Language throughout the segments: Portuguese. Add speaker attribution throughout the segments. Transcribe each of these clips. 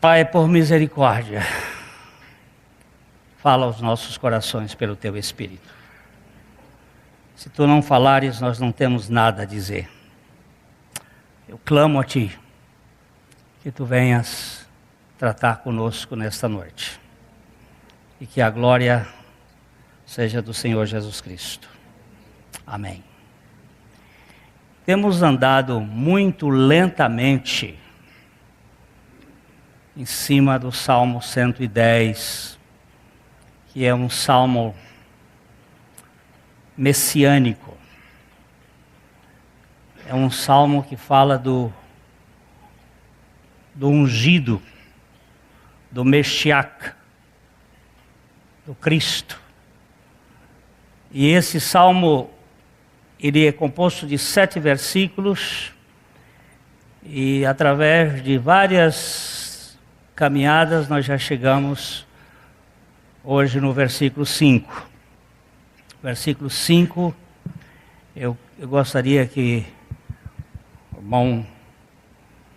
Speaker 1: Pai, por misericórdia, fala aos nossos corações pelo Teu Espírito. Se Tu não falares, nós não temos nada a dizer. Eu clamo a Ti, que Tu venhas tratar conosco nesta noite. E que a glória seja do Senhor Jesus Cristo. Amém. Temos andado muito lentamente em cima do Salmo 110, que é um salmo messiânico. É um salmo que fala do ungido, do Meshiach, do Cristo. E esse salmo, ele é composto de 7 versículos, e através de várias caminhadas nós já chegamos hoje no versículo 5. Versículo 5, eu gostaria que o irmão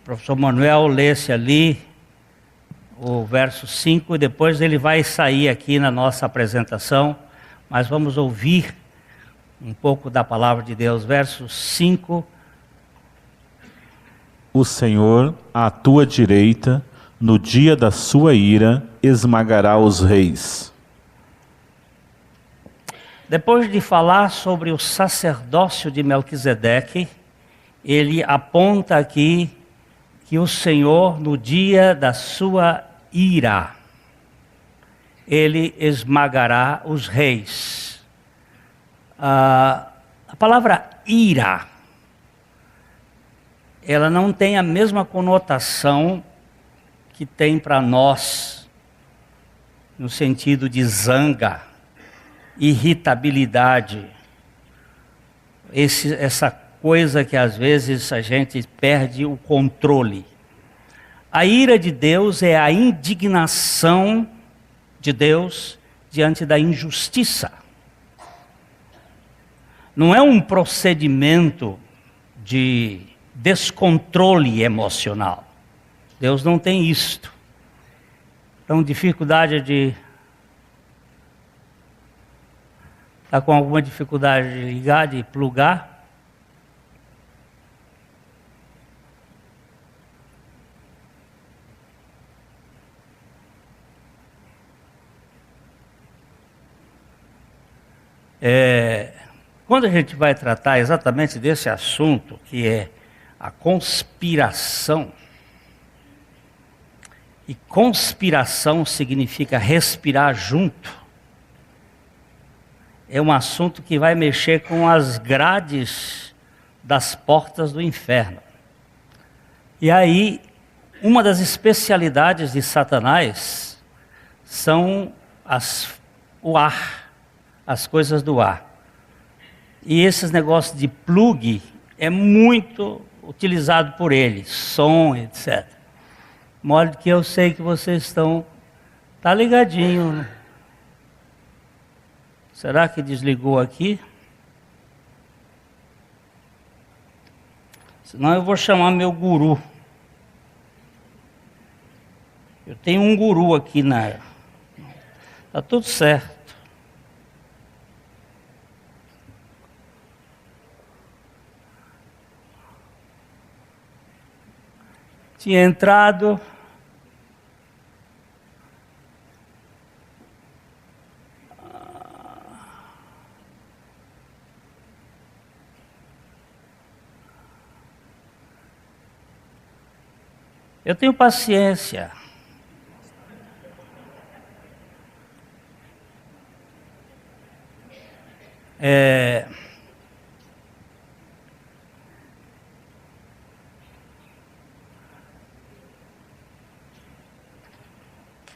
Speaker 1: professor Manuel lesse ali o verso 5, e depois ele vai sair aqui na nossa apresentação, mas vamos ouvir um pouco da palavra de Deus. Verso 5.
Speaker 2: O Senhor, à tua direita, no dia da sua ira, esmagará os reis.
Speaker 1: Depois de falar sobre o sacerdócio de Melquisedeque, ele aponta aqui que o Senhor, no dia da sua ira, ele esmagará os reis. A palavra ira, ela não tem a mesma conotação que tem para nós, no sentido de zanga, irritabilidade, essa coisa que às vezes a gente perde o controle. A ira de Deus é a indignação de Deus diante da injustiça. Não é um procedimento de descontrole emocional. Deus não tem isto. Então, dificuldade de... Está com alguma dificuldade de ligar, de plugar? Quando a gente vai tratar exatamente desse assunto, que é a conspiração, e conspiração significa respirar junto, é um assunto que vai mexer com as grades das portas do inferno. E aí, uma das especialidades de Satanás são o ar, as coisas do ar. E esses negócios de plug é muito utilizado por ele, som, etc. De modo que eu sei que vocês estão... Tá ligadinho, né? Será que desligou aqui? Senão eu vou chamar meu guru. Eu tenho um guru aqui na... Tá tudo certo. Tinha entrado... Eu tenho paciência.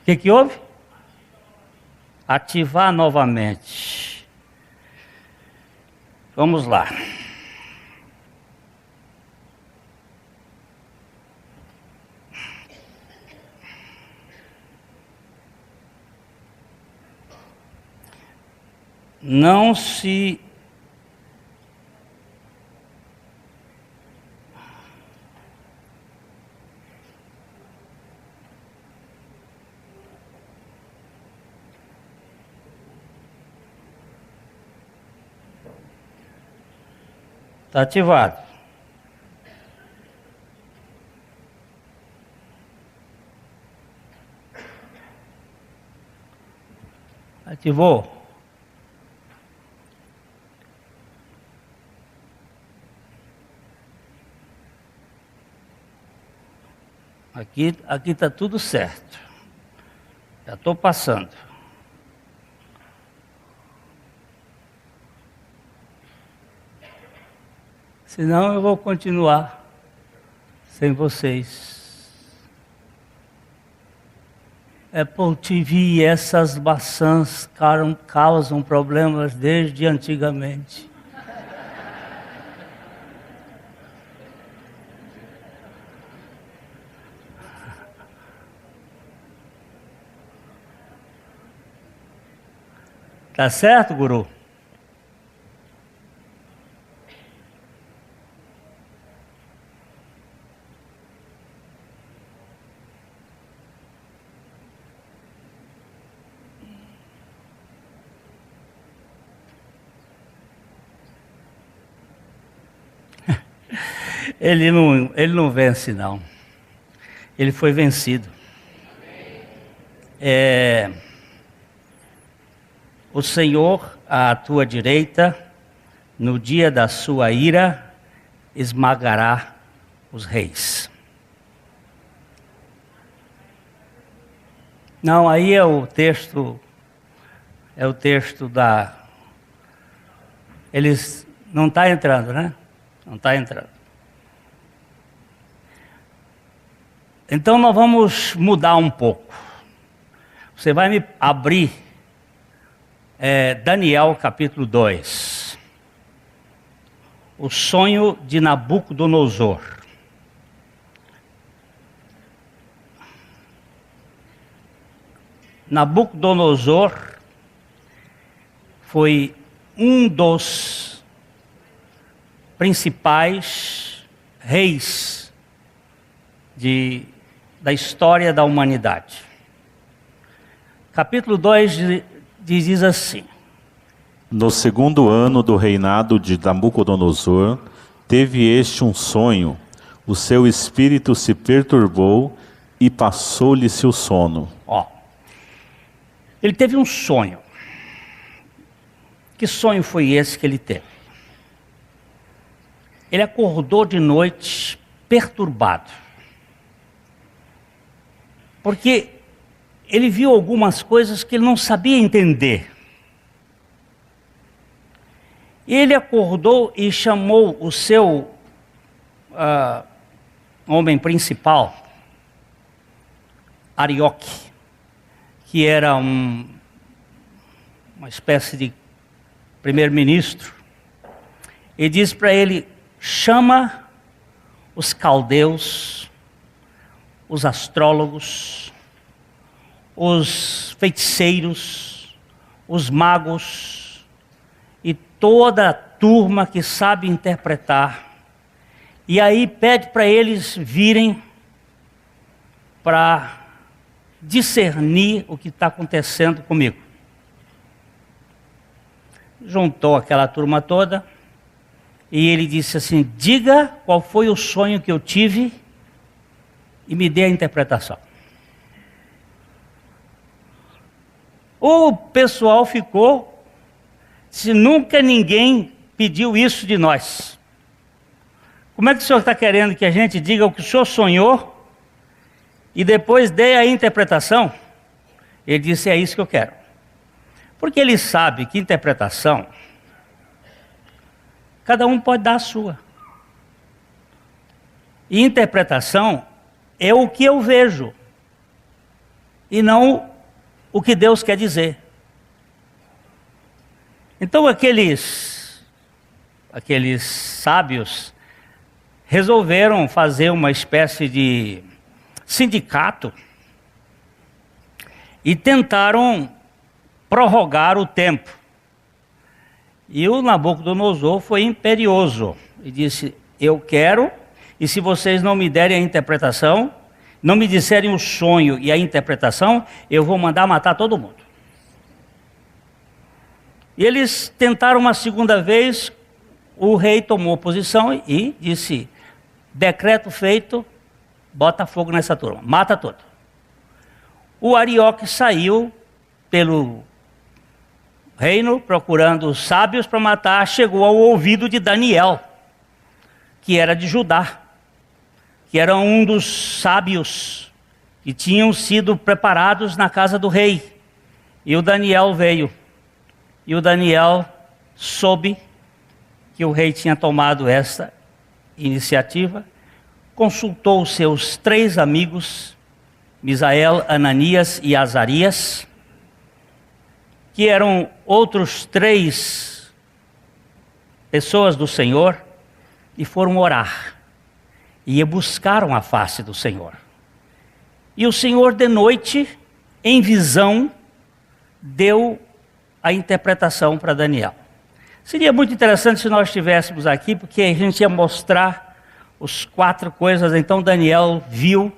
Speaker 1: O que houve? Ativar novamente. Vamos lá. Não se Está ativado. Ativou. Aqui está tudo certo. Já estou passando. Senão eu vou continuar sem vocês. Apple TV e essas maçãs causam problemas desde antigamente. Tá certo, guru? Ele não vence, não. Ele foi vencido. O Senhor, à tua direita, no dia da sua ira, esmagará os reis. Não, aí é o texto da... Eles... Não está entrando, né? Não está entrando. Então nós vamos mudar um pouco. Você vai me abrir Daniel capítulo 2. O sonho de Nabucodonosor. Nabucodonosor foi um dos principais reis da história da humanidade. Capítulo 2 diz assim:
Speaker 2: No segundo ano do reinado de Nabucodonosor, teve este um sonho, o seu espírito se perturbou e passou-lhe-se o sono.
Speaker 1: Ele teve um sonho. Que sonho foi esse que ele teve? Ele acordou de noite perturbado. Porque ele viu algumas coisas que ele não sabia entender. Ele acordou e chamou o seu homem principal, Arioque, que era uma espécie de primeiro-ministro, e disse para ele: chama os caldeus, os astrólogos, os feiticeiros, os magos e toda a turma que sabe interpretar. E aí pede para eles virem para discernir o que está acontecendo comigo. Juntou aquela turma toda e ele disse assim: diga qual foi o sonho que eu tive e me dê a interpretação. O pessoal ficou, se nunca ninguém pediu isso de nós. Como é que o senhor está querendo que a gente diga o que o senhor sonhou e depois dê a interpretação? Ele disse: é isso que eu quero. Porque ele sabe que interpretação, cada um pode dar a sua. E interpretação é o que eu vejo, e não o que Deus quer dizer. Então aqueles sábios resolveram fazer uma espécie de sindicato e tentaram prorrogar o tempo. E o Nabucodonosor foi imperioso e disse: eu quero, e se vocês não me derem a interpretação, não me disserem o sonho e a interpretação, eu vou mandar matar todo mundo. E eles tentaram uma segunda vez o rei tomou posição e disse: decreto feito, bota fogo nessa turma, mata todo. O Arioque saiu pelo reino procurando sábios para matar, chegou ao ouvido de Daniel, que era de Judá, que era um dos sábios que tinham sido preparados na casa do rei. E o Daniel veio, e o Daniel soube que o rei tinha tomado esta iniciativa, consultou os seus 3 amigos, Misael, Ananias e Azarias, que eram outros 3 pessoas do Senhor, e foram orar, e buscaram a face do Senhor. E o Senhor de noite, em visão, deu a interpretação para Daniel. Seria muito interessante se nós estivéssemos aqui, porque a gente ia mostrar os 4 coisas. Então Daniel viu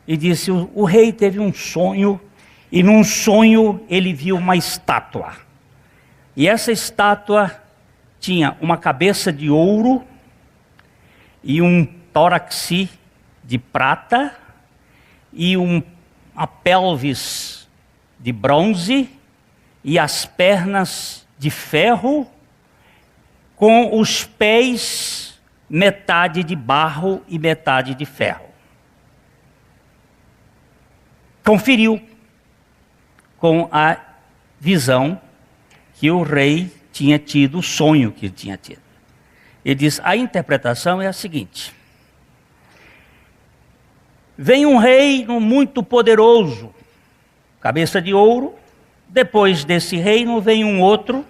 Speaker 1: e disse: o rei teve um sonho, e num sonho ele viu uma estátua. E essa estátua tinha uma cabeça de ouro e um tórax de prata e uma pelvis de bronze e as pernas de ferro, com os pés metade de barro e metade de ferro. Conferiu com a visão que o rei tinha tido, o sonho que ele tinha tido. Ele diz: a interpretação é a seguinte: vem um reino muito poderoso, cabeça de ouro. Depois desse reino vem um outro,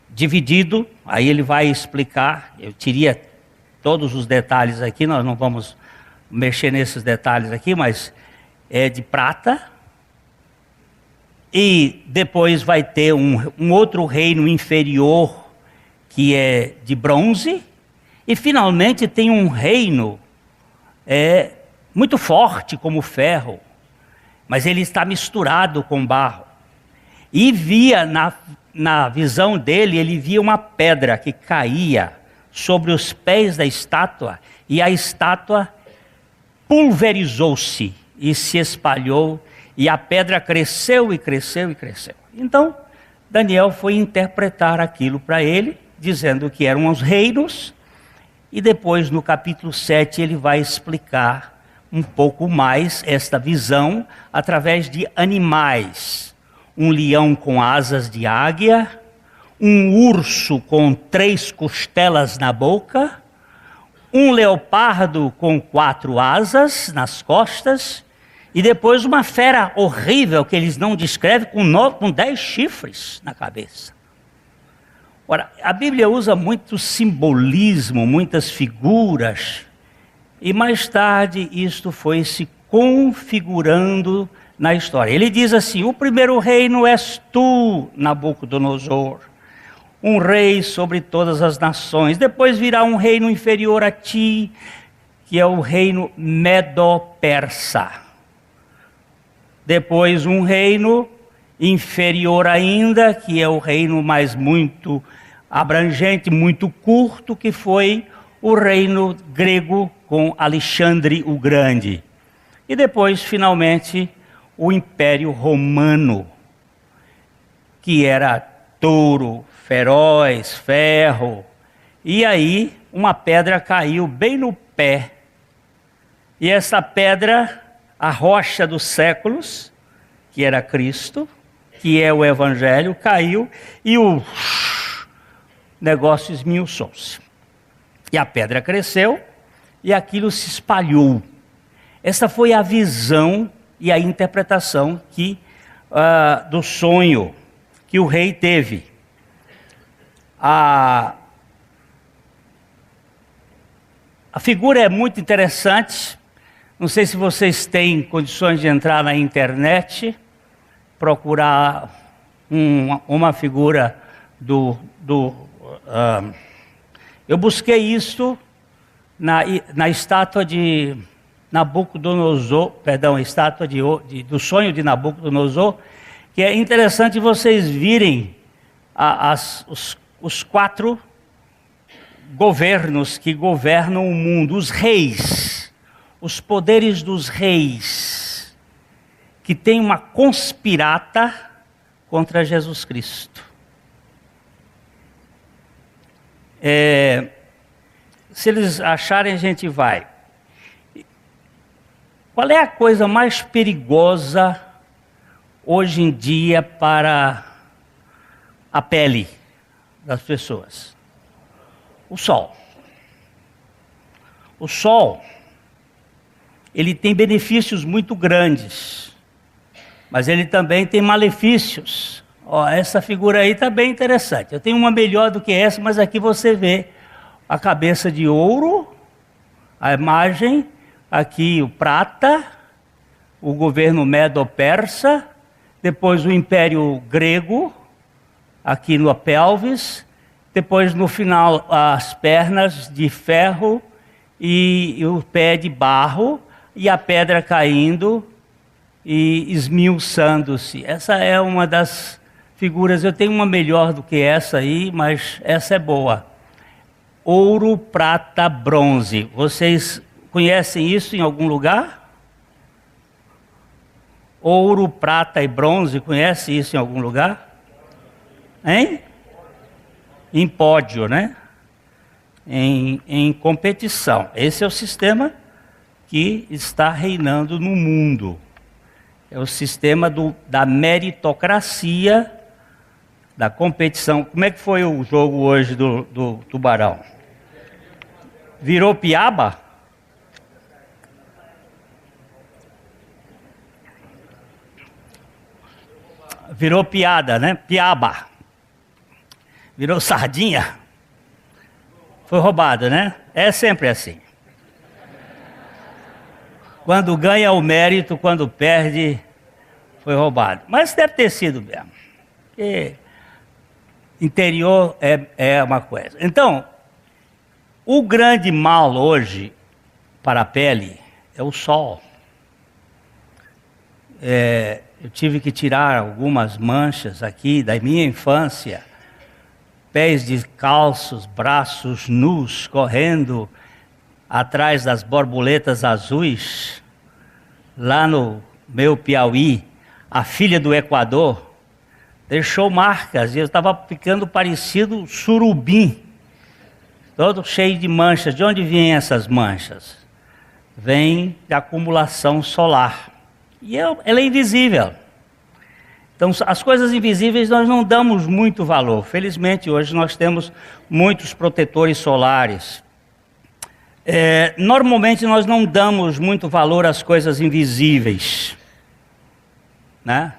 Speaker 1: dividido. Aí ele vai explicar. Eu teria todos os detalhes aqui, nós não vamos mexer nesses detalhes aqui, mas é de prata. E depois vai ter um outro reino inferior, que é de bronze. E finalmente tem um reino muito forte como ferro, mas ele está misturado com barro. E via, na visão dele, ele via uma pedra que caía sobre os pés da estátua, e a estátua pulverizou-se e se espalhou, e a pedra cresceu e cresceu e cresceu. Então, Daniel foi interpretar aquilo para ele, dizendo que eram os reinos, e depois no capítulo 7 ele vai explicar um pouco mais esta visão através de animais. Um leão com asas de águia, um urso com 3 costelas na boca, um leopardo com 4 asas nas costas, e depois uma fera horrível que eles não descrevem, com 10 chifres na cabeça. Ora, a Bíblia usa muito simbolismo, muitas figuras, e mais tarde isto foi se configurando na história. Ele diz assim: o primeiro reino és tu, Nabucodonosor, um rei sobre todas as nações. Depois virá um reino inferior a ti, que é o reino Medo-Persa. Depois um reino inferior ainda, que é o reino mais muito abrangente, muito curto, que foi o reino grego com Alexandre o Grande. E depois, finalmente, o Império Romano, que era touro, feroz, ferro. E aí, uma pedra caiu bem no pé. E essa pedra, a rocha dos séculos, que era Cristo, que é o Evangelho, caiu e o negócio esmiuçou-se. E a pedra cresceu e aquilo se espalhou. Essa foi a visão e a interpretação do sonho que o rei teve. A figura é muito interessante. Não sei se vocês têm condições de entrar na internet, procurar uma figura eu busquei isso na estátua de Nabucodonosor, estátua do sonho de Nabucodonosor, que é interessante vocês virem os os 4 governos que governam o mundo, os reis, os poderes dos reis, que têm uma conspirata contra Jesus Cristo. Se eles acharem, a gente vai. Qual é a coisa mais perigosa hoje em dia para a pele das pessoas? O sol. O sol, ele tem benefícios muito grandes, mas ele também tem malefícios. Ó, essa figura aí está bem interessante. Eu tenho uma melhor do que essa, mas aqui você vê a cabeça de ouro, a imagem, aqui o prata, o governo medo-persa, depois o Império Grego, aqui no pelvis, depois no final as pernas de ferro e o pé de barro e a pedra caindo e esmiuçando-se. Essa é uma das figuras. Eu tenho uma melhor do que essa aí, mas essa é boa. Ouro, prata, bronze. Vocês conhecem isso em algum lugar? Ouro, prata e bronze, conhece isso em algum lugar? Hein? Em pódio, né? Em competição. Esse é o sistema que está reinando no mundo. É o sistema da meritocracia, da competição. Como é que foi o jogo hoje do Tubarão? Virou piaba? Virou piada, né? Piaba. Virou sardinha. Foi roubado, né? É sempre assim. Quando ganha o mérito, quando perde, foi roubado. Mas deve ter sido mesmo. Porque interior é uma coisa. Então, o grande mal hoje para a pele é o sol. Eu tive que tirar algumas manchas aqui da minha infância. Pés descalços, braços nus, correndo atrás das borboletas azuis, lá no meu Piauí, a filha do Equador, deixou marcas, e eu estava ficando parecido surubim, todo cheio de manchas. De onde vêm essas manchas? Vem da acumulação solar, e ela é invisível. Então, as coisas invisíveis nós não damos muito valor. Felizmente, hoje nós temos muitos protetores solares. Normalmente, nós não damos muito valor às coisas invisíveis, né?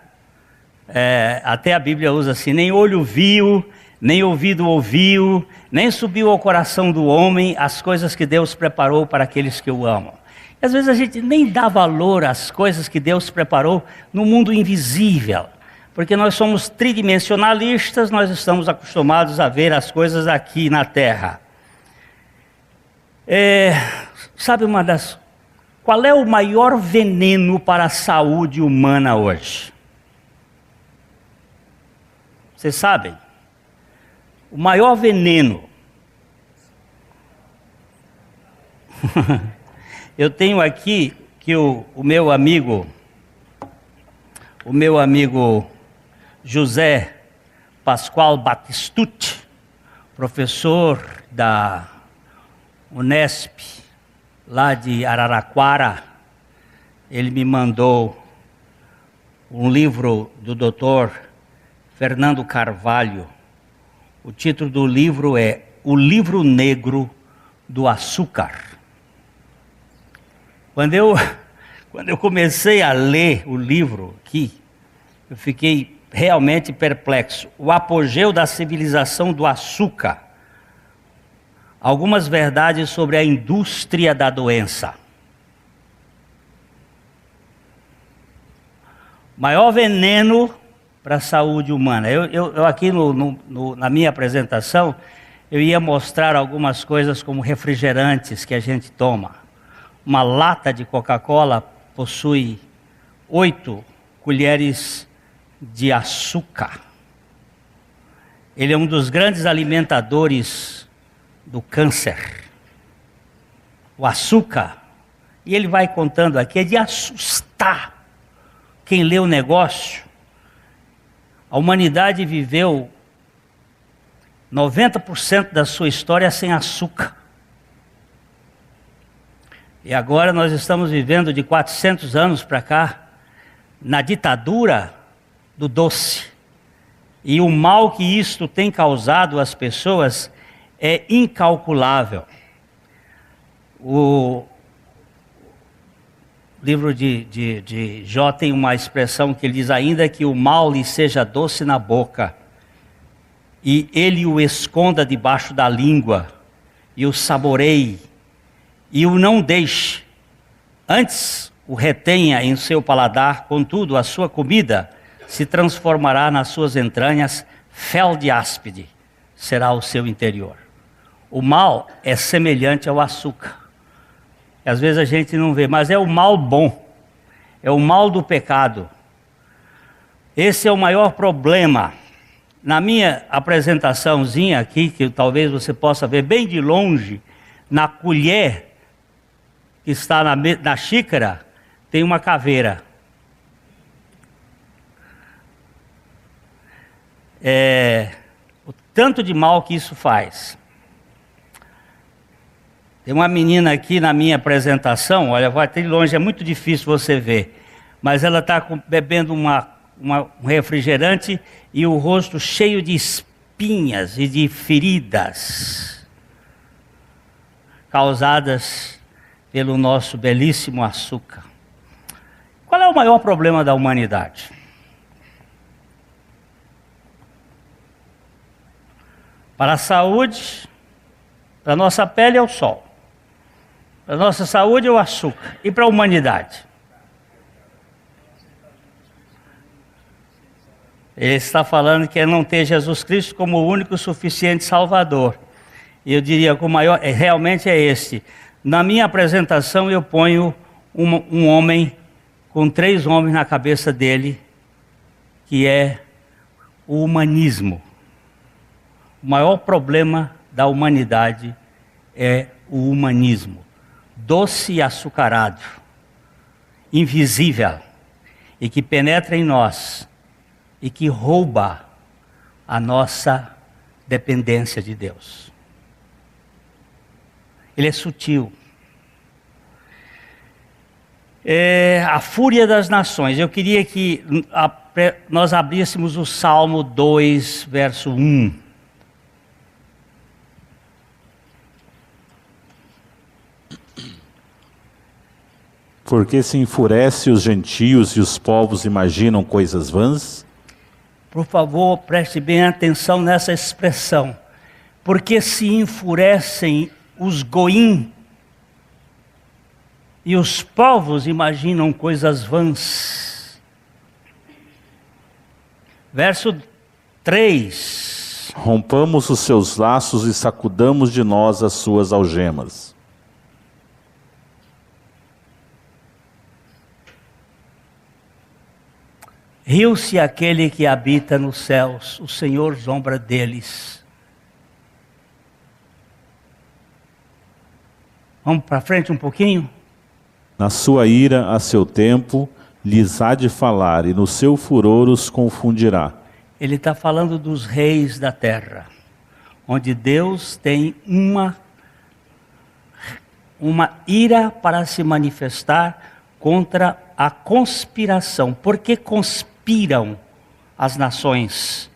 Speaker 1: Até a Bíblia usa assim: nem olho viu, nem ouvido ouviu, nem subiu ao coração do homem as coisas que Deus preparou para aqueles que o amam. E, às vezes a gente nem dá valor às coisas que Deus preparou no mundo invisível. Porque nós somos tridimensionalistas, nós estamos acostumados a ver as coisas aqui na Terra. Sabe qual é o maior veneno para a saúde humana hoje? Vocês sabem? O maior veneno. Eu tenho aqui que o meu amigo José Pascoal Batistucci, professor da Unesp, lá de Araraquara, ele me mandou um livro do Dr. Fernando Carvalho. O título do livro é O Livro Negro do Açúcar. Quando eu comecei a ler o livro aqui, eu fiquei realmente perplexo. O apogeu da civilização do açúcar. Algumas verdades sobre a indústria da doença. Maior veneno para a saúde humana. Eu aqui na minha apresentação, eu ia mostrar algumas coisas como refrigerantes que a gente toma. Uma lata de Coca-Cola possui 8 colheres de açúcar. Ele é um dos grandes alimentadores do câncer. O açúcar, e ele vai contando aqui, é de assustar quem lê o negócio. A humanidade viveu 90% da sua história sem açúcar. E agora nós estamos vivendo de 400 anos para cá, na ditadura do doce. E o mal que isto tem causado às pessoas é incalculável. O livro de Jó tem uma expressão que ele diz: ainda que o mal lhe seja doce na boca, e ele o esconda debaixo da língua, e o saboreie, e o não deixe, antes o retenha em seu paladar, contudo a sua comida se transformará nas suas entranhas, fel de áspide será o seu interior. O mal é semelhante ao açúcar. Às vezes a gente não vê, mas é o mal bom, é o mal do pecado. Esse é o maior problema. Na minha apresentaçãozinha aqui, que talvez você possa ver bem de longe, na colher que está na xícara, tem uma caveira. O tanto de mal que isso faz. Tem uma menina aqui na minha apresentação, olha, vai até de longe, é muito difícil você ver, mas ela está bebendo um refrigerante e o rosto cheio de espinhas e de feridas causadas pelo nosso belíssimo açúcar. Qual é o maior problema da humanidade? Para a saúde, para a nossa pele é o sol. Para a nossa saúde é o açúcar. E para a humanidade? Ele está falando que é não ter Jesus Cristo como o único suficiente Salvador. E eu diria que o maior realmente é este. Na minha apresentação eu ponho um homem com 3 homens na cabeça dele, que é o humanismo. O maior problema da humanidade é o humanismo. Doce e açucarado, invisível, e que penetra em nós, e que rouba a nossa dependência de Deus. Ele é sutil. É a fúria das nações. Eu queria que nós abríssemos o Salmo 2, verso 1.
Speaker 2: Porque se enfurece os gentios e os povos imaginam coisas vãs?
Speaker 1: Por favor, preste bem atenção nessa expressão. Porque se enfurecem os goim e os povos imaginam coisas vãs. Verso 3.
Speaker 2: Rompamos os seus laços e sacudamos de nós as suas algemas.
Speaker 1: Riu-se aquele que habita nos céus, o Senhor zombra deles. Vamos para frente um pouquinho?
Speaker 2: Na sua ira, a seu tempo, lhes há de falar, e no seu furor os confundirá.
Speaker 1: Ele está falando dos reis da terra, onde Deus tem uma ira para se manifestar contra a conspiração. Por que conspiram as nações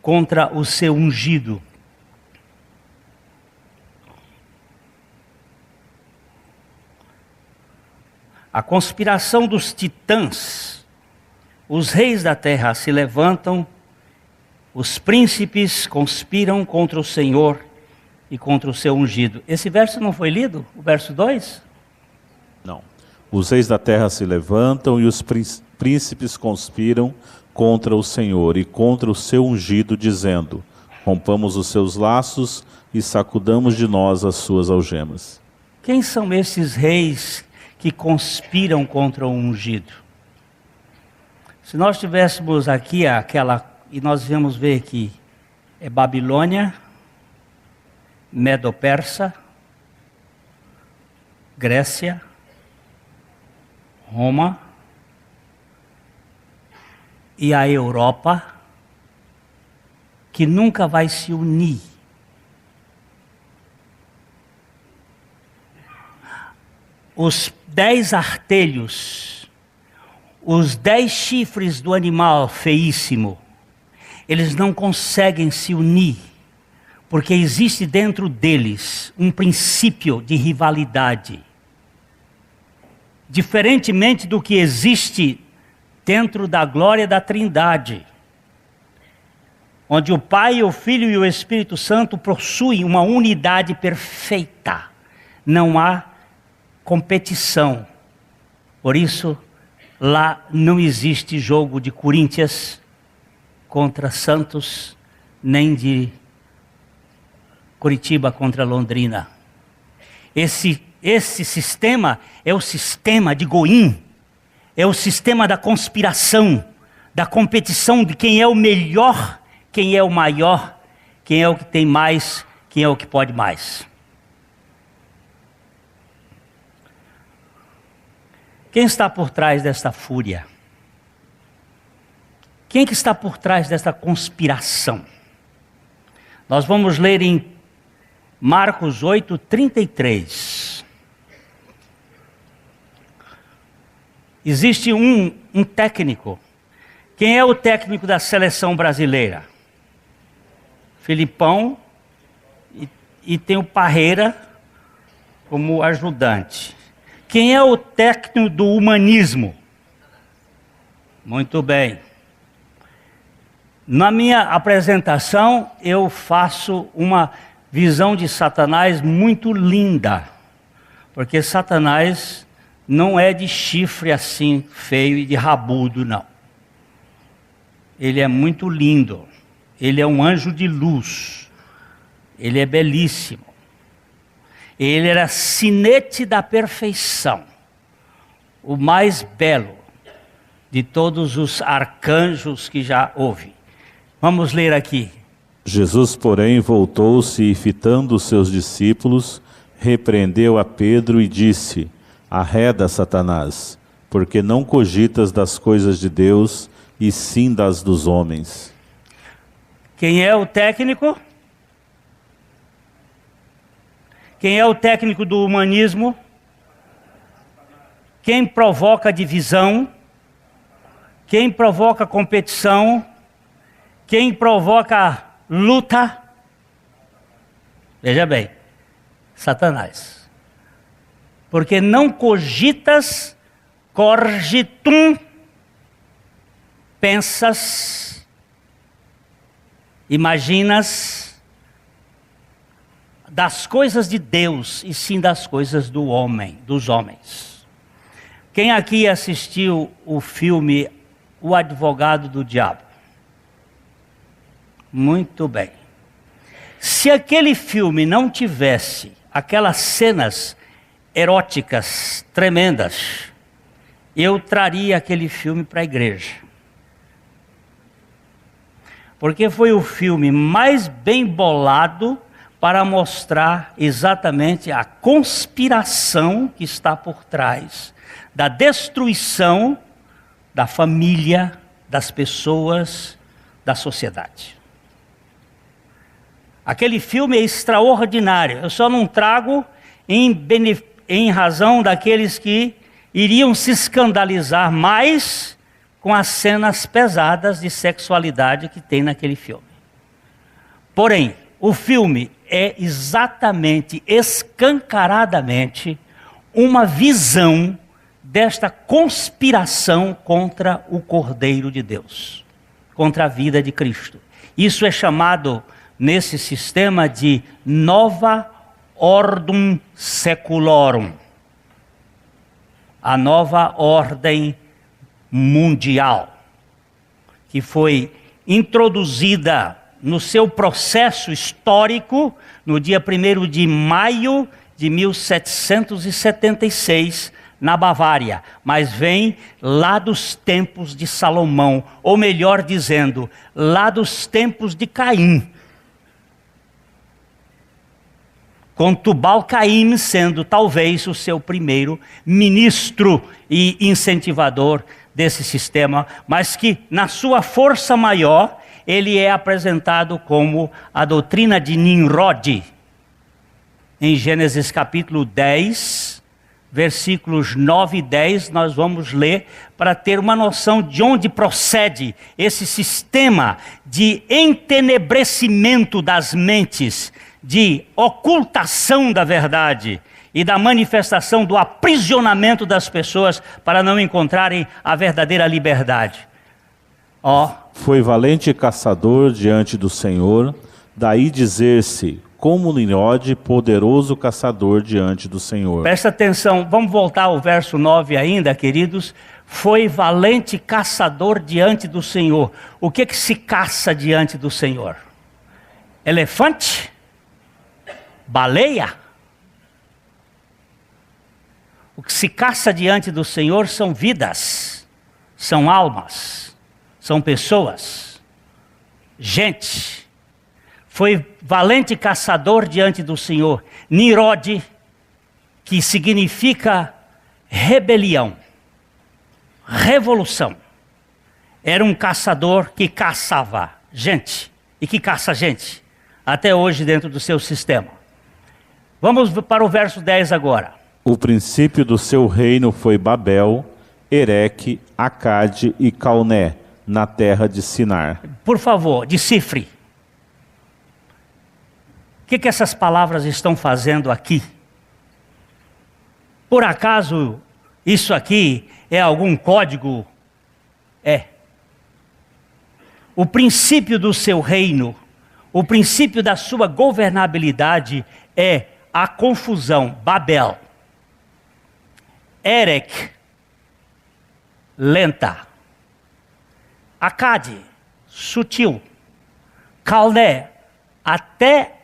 Speaker 1: contra o seu ungido? A conspiração dos titãs. Os reis da terra se levantam, os príncipes conspiram contra o Senhor e contra o seu ungido. Esse verso não foi lido? O verso 2?
Speaker 2: Não. Os reis da terra se levantam e os príncipes conspiram contra o Senhor e contra o seu ungido, dizendo: rompamos os seus laços e sacudamos de nós as suas algemas.
Speaker 1: Quem são esses reis que conspiram contra o ungido? Se nós tivéssemos aqui e nós vamos ver que é Babilônia, Medo-Persa, Grécia, Roma e a Europa, que nunca vai se unir. Os 10 artelhos, os 10 chifres do animal feíssimo, eles não conseguem se unir, porque existe dentro deles um princípio de rivalidade. Diferentemente do que existe dentro da glória da Trindade, onde o Pai, o Filho e o Espírito Santo possuem uma unidade perfeita. Não há competição. Por isso, lá não existe jogo de Corinthians contra Santos, nem de Curitiba contra Londrina. Esse sistema é o sistema de Goim, é o sistema da conspiração, da competição de quem é o melhor, quem é o maior, quem é o que tem mais, quem é o que pode mais. Quem está por trás desta fúria? Quem que está por trás desta conspiração? Nós vamos ler em Marcos 8:33. Existe um técnico. Quem é o técnico da seleção brasileira? Filipão, e tem o Parreira como ajudante. Quem é o técnico do humanismo? Muito bem. Na minha apresentação, eu faço uma visão de Satanás muito linda, porque Satanás não é de chifre assim, feio e de rabudo, não. Ele é muito lindo, ele é um anjo de luz, ele é belíssimo. Ele era sinete da perfeição, o mais belo de todos os arcanjos que já houve. Vamos ler aqui.
Speaker 2: Jesus, porém, voltou-se e, fitando os seus discípulos, repreendeu a Pedro e disse: Arreda, Satanás, porque não cogitas das coisas de Deus, e sim das dos homens.
Speaker 1: Quem é o técnico? Quem é o técnico do humanismo? Quem provoca divisão? Quem provoca competição? Quem provoca luta? Veja bem, Satanás. Porque não cogitas, corgitum, pensas, imaginas das coisas de Deus e sim das coisas do homem, dos homens. Quem aqui assistiu o filme O Advogado do Diabo? Muito bem. Se aquele filme não tivesse aquelas cenas eróticas tremendas, eu traria aquele filme para a igreja. Porque foi o filme mais bem bolado para mostrar exatamente a conspiração que está por trás da destruição da família, das pessoas, da sociedade. Aquele filme é extraordinário. Eu só não trago em razão daqueles que iriam se escandalizar mais com as cenas pesadas de sexualidade que tem naquele filme. Porém, o filme é exatamente, escancaradamente, uma visão desta conspiração contra o Cordeiro de Deus, contra a vida de Cristo. Isso é chamado, nesse sistema, de Nova Ordem Seculorum, a nova ordem mundial, que foi introduzida no seu processo histórico no dia 1º de maio de 1776, na Bavária, mas vem lá dos tempos de Salomão, ou melhor dizendo, lá dos tempos de Caim, com Tubal-Caim sendo talvez o seu primeiro ministro e incentivador desse sistema, mas que na sua força maior ele é apresentado como a doutrina de Nimrod. Em Gênesis capítulo 10, versículos 9 e 10, nós vamos ler para ter uma noção de onde procede esse sistema de entenebrecimento das mentes, de ocultação da verdade e da manifestação do aprisionamento das pessoas para não encontrarem a verdadeira liberdade.
Speaker 2: Foi valente caçador diante do Senhor, daí dizer-se, como Nimrod, poderoso caçador diante do Senhor.
Speaker 1: Presta atenção, vamos voltar ao verso 9 ainda, queridos. Foi valente caçador diante do Senhor. O que se caça diante do Senhor? Elefante? Baleia? O que se caça diante do Senhor são vidas, são almas, são pessoas, gente. Foi valente caçador diante do Senhor. Nimrod, que significa rebelião, revolução. Era um caçador que caçava gente e que caça gente até hoje dentro do seu sistema. Vamos para o verso 10 agora.
Speaker 2: O princípio do seu reino foi Babel, Ereque, Acade e Calné, na terra de Sinar.
Speaker 1: Por favor, decifre. O que essas palavras estão fazendo aqui? Por acaso isso aqui é algum código? É. O princípio do seu reino, o princípio da sua governabilidade é a confusão. Babel. Erech, lenta. Acade, sutil. Calné, até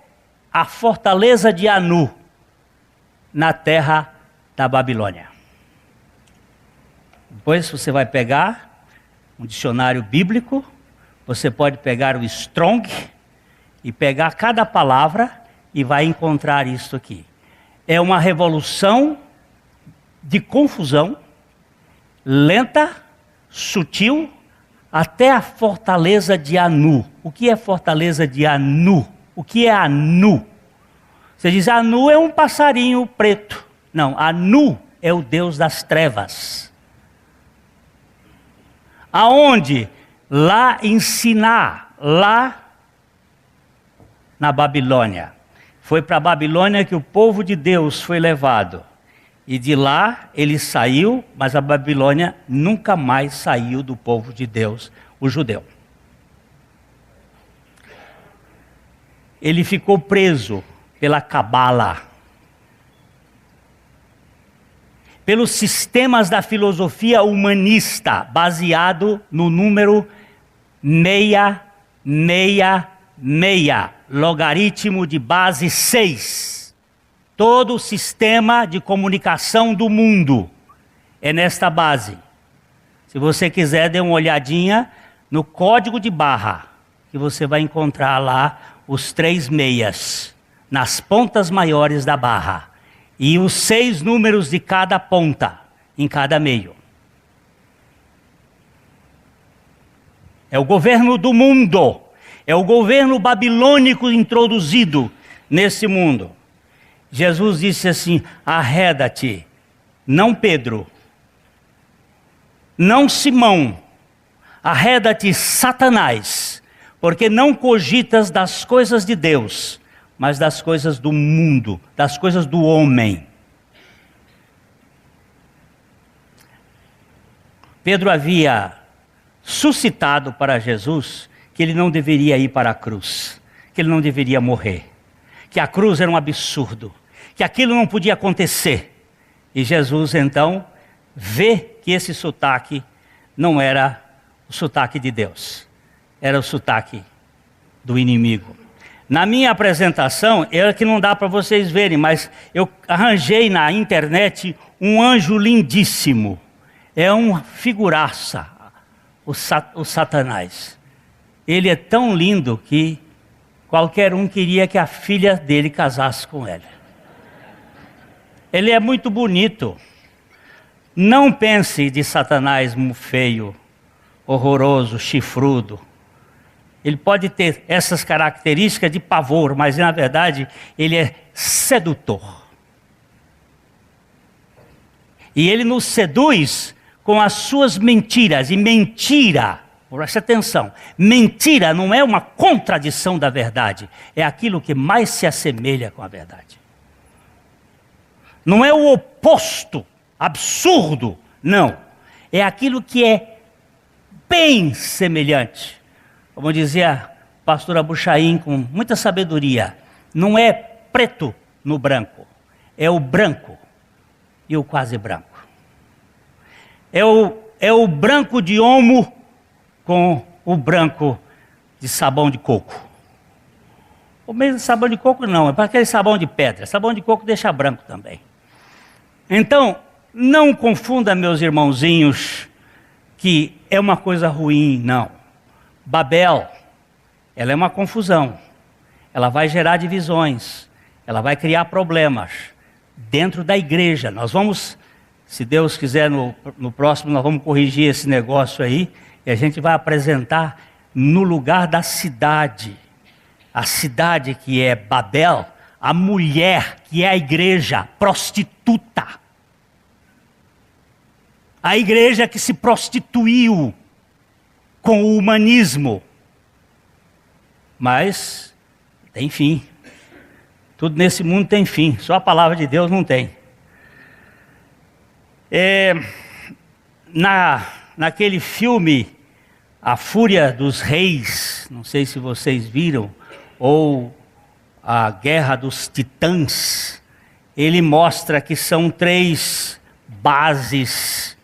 Speaker 1: a fortaleza de Anu, na terra da Babilônia. Depois você vai pegar um dicionário bíblico, você pode pegar o Strong e pegar cada palavra e vai encontrar isso aqui. É uma revolução de confusão, lenta, sutil, até a fortaleza de Anu. O que é fortaleza de Anu? O que é Anu? Você diz, Anu é um passarinho preto. Não, Anu é o Deus das trevas. Aonde? Lá em Siná, lá na Babilônia. Foi para a Babilônia que o povo de Deus foi levado. E de lá ele saiu, mas a Babilônia nunca mais saiu do povo de Deus, o judeu. Ele ficou preso pela cabala, pelos sistemas da filosofia humanista, baseado no número 666, logaritmo de base 6. Todo o sistema de comunicação do mundo é nesta base. Se você quiser, dê uma olhadinha no código de barra, que você vai encontrar lá os 3 meias, nas pontas maiores da barra, e os 6 números de cada ponta, em cada meio. É o governo do mundo, é o governo babilônico introduzido nesse mundo. Jesus disse assim, arreda-te, não Pedro, não Simão, arreda-te Satanás, porque não cogitas das coisas de Deus, mas das coisas do mundo, das coisas do homem. Pedro havia suscitado para Jesus que ele não deveria ir para a cruz, que ele não deveria morrer, que a cruz era um absurdo, que aquilo não podia acontecer. E Jesus então vê que esse sotaque não era o sotaque de Deus, era o sotaque do inimigo. Na minha apresentação, é que não dá para vocês verem, mas eu arranjei na internet um anjo lindíssimo. É uma figuraça, o Satanás. Ele é tão lindo que qualquer um queria que a filha dele casasse com ele. Ele é muito bonito. Não pense de Satanás feio, horroroso, chifrudo. Ele pode ter essas características de pavor, mas na verdade ele é sedutor. E ele nos seduz com as suas mentiras. E mentira, preste atenção, mentira não é uma contradição da verdade, é aquilo que mais se assemelha com a verdade. Não é o oposto, absurdo, não. É aquilo que é bem semelhante. Como dizia a pastora Buchaim com muita sabedoria, não é preto no branco, é o branco e o quase branco. É o branco de homo com o branco de sabão de coco. O mesmo sabão de coco não, é para aquele sabão de pedra. Sabão de coco deixa branco também. Então, não confunda, meus irmãozinhos, que é uma coisa ruim, não. Babel, ela é uma confusão. Ela vai gerar divisões. Ela vai criar problemas dentro da igreja. Nós vamos, se Deus quiser, no próximo, nós vamos corrigir esse negócio aí. E a gente vai apresentar no lugar da cidade. A cidade que é Babel, a mulher que é a igreja prostituta. A igreja que se prostituiu com o humanismo. Mas tem fim. Tudo nesse mundo tem fim. Só a palavra de Deus não tem. Naquele filme A Fúria dos Reis, não sei se vocês viram, ou A Guerra dos Titãs, ele mostra que são 3 bases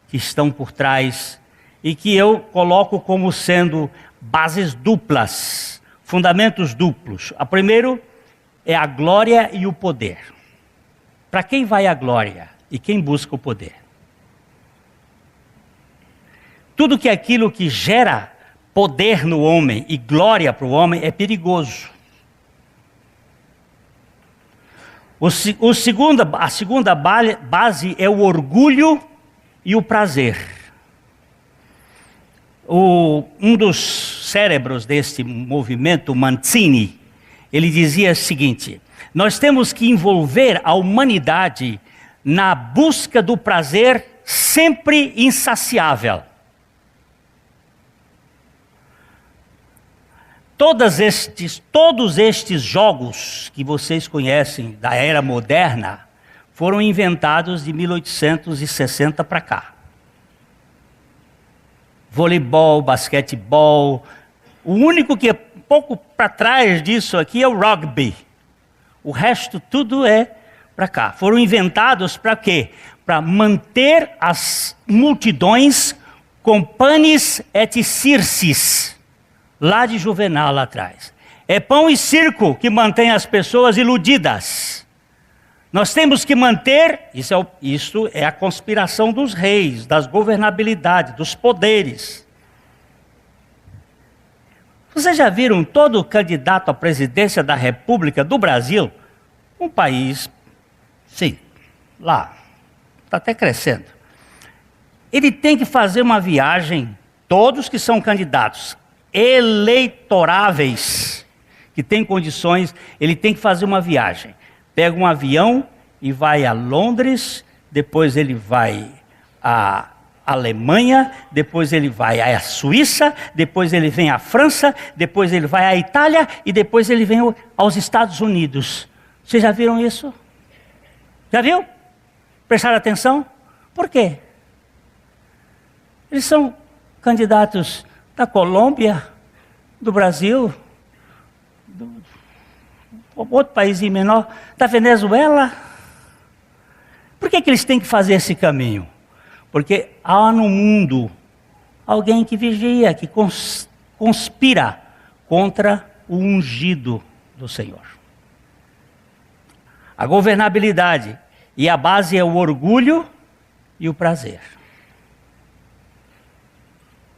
Speaker 1: que estão por trás e que eu coloco como sendo bases duplas, fundamentos duplos. A primeiro é a glória e o poder. Para quem vai a glória e quem busca o poder? Tudo que é aquilo que gera poder no homem e glória para o homem é perigoso. A segunda base é o orgulho e o prazer. Um dos cérebros deste movimento, Mancini, ele dizia o seguinte: nós temos que envolver a humanidade na busca do prazer sempre insaciável. Todos estes jogos que vocês conhecem da era moderna foram inventados de 1860 para cá. Voleibol, basquetebol. O único que é pouco para trás disso aqui é o rugby. O resto tudo é para cá. Foram inventados para quê? Para manter as multidões com panis et circes, lá de Juvenal lá atrás. É pão e circo que mantém as pessoas iludidas. Nós temos que manter, isso é a conspiração dos reis, das governabilidades, dos poderes. Vocês já viram todo candidato à presidência da República do Brasil? Um país, sim, lá, está até crescendo. Ele tem que fazer uma viagem, todos que são candidatos eleitoráveis, que têm condições, ele tem que fazer uma viagem. Pega um avião e vai a Londres, depois ele vai a Alemanha, depois ele vai à Suíça, depois ele vem à França, depois ele vai à Itália e depois ele vem aos Estados Unidos. Vocês já viram isso? Já viu? Prestaram atenção? Por quê? Eles são candidatos da Colômbia, do Brasil, outro país menor, da Venezuela. Por que eles têm que fazer esse caminho? Porque há no mundo alguém que vigia, que conspira contra o ungido do Senhor. A governabilidade e a base é o orgulho e o prazer.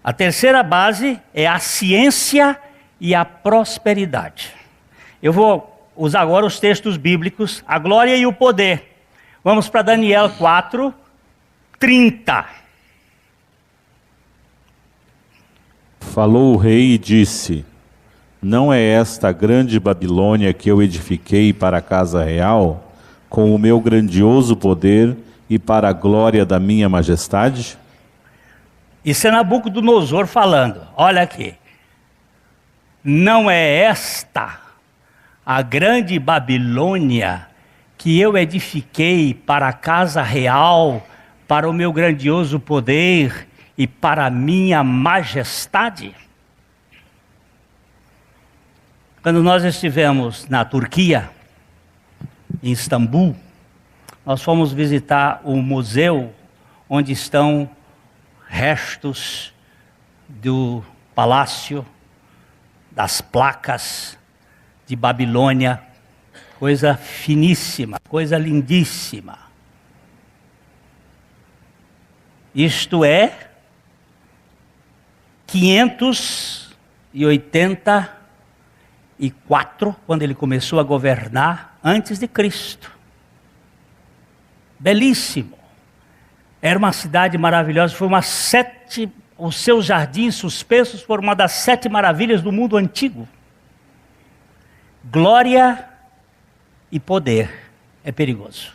Speaker 1: A terceira base é a ciência e a prosperidade. Eu vou usar agora os textos bíblicos, a glória e o poder. Vamos para Daniel 4, 30.
Speaker 2: Falou o rei e disse: não é esta a grande Babilônia que eu edifiquei para a casa real, com o meu grandioso poder e para a glória da minha majestade?
Speaker 1: Isso é Nabucodonosor falando. Olha aqui. Não é esta a grande Babilônia que eu edifiquei para a casa real, para o meu grandioso poder e para a minha majestade? Quando nós estivemos na Turquia, em Istambul, nós fomos visitar o museu onde estão restos do palácio, das placas de Babilônia, coisa finíssima, coisa lindíssima. Isto é 584, quando ele começou a governar, antes de Cristo. Belíssimo. Era uma cidade maravilhosa, os seus jardins suspensos foram uma das 7 maravilhas do mundo antigo. Glória e poder é perigoso.